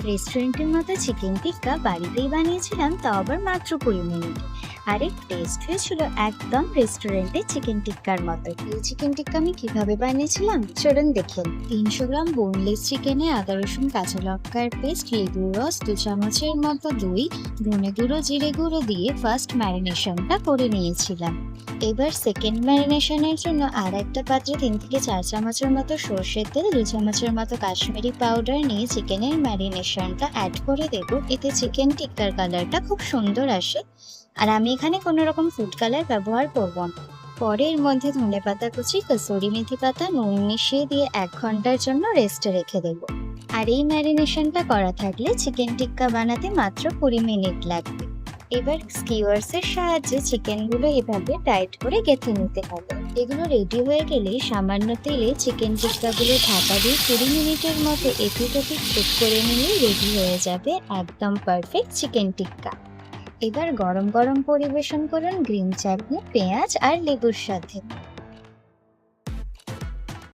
রেস্টুরেন্টের মতো চিকেন টিক্কা বাড়িতেই বানিয়েছিলাম, তাও আবার মাত্র 20 মিনিট। আর এর টেস্ট হয়েছিল একদম রেস্টুরেন্টের চিকেন টিক্কার মতো। এই চিকেন টিক্কা আমি কিভাবে বানিয়েছিলাম চলুন দেখেন। 300 গ্রাম বোনলেস চিকেনে আদা রসুন কাঁচা লঙ্কার পেস্ট, লেবুর রস, 2 চামচের মতো দই, ধনে গুঁড়ো জিরে গুঁড়ো দিয়ে ফার্স্ট ম্যারিনেশনটা করে নিয়েছিলাম। এবার সেকেন্ড ম্যারিনেশনের জন্য আর একটা পাত্রে 3 থেকে 4 চামচের মতো সর্ষের তেল, 2 চামচের মতো কাশ্মীরি পাউডার নিয়ে চিকেনের ম্যারিনেশনটা অ্যাড করে দেবো। এতে চিকেন টিক্কার কালারটা খুব সুন্দর আসে। আর আমি এখানে কোনো রকম ফুড কালার ব্যবহার করব না। পরে এর মধ্যে ধনেপাতা কুচি, কসুরি মেথি পাতা, নুন মিশিয়ে দিয়ে 1 ঘন্টার জন্য রেস্টে রেখে দেবো। আর এই ম্যারিনেশনটা করা থাকলে চিকেন টিক্কা বানাতে মাত্র 20 মিনিট লাগবে। এবার স্কিওয়ার্সের সাহায্যে চিকেনগুলো এভাবে টাইট করে গেঁথে নিতে হবে। এগুলো রেডি হয়ে গেলে সামান্য তেলে চিকেন টিক্কাগুলো ঢাকা দিয়ে 20 মিনিটের মতো এপিট ওপিট কুক করে নিলে রেডি হয়ে যাবে একদম পারফেক্ট চিকেন টিক্কা। এবার গরম গরম পরিবেশন করুন গ্রিন চাটনি, পেঁয়াজ আর লেবুর সাথে।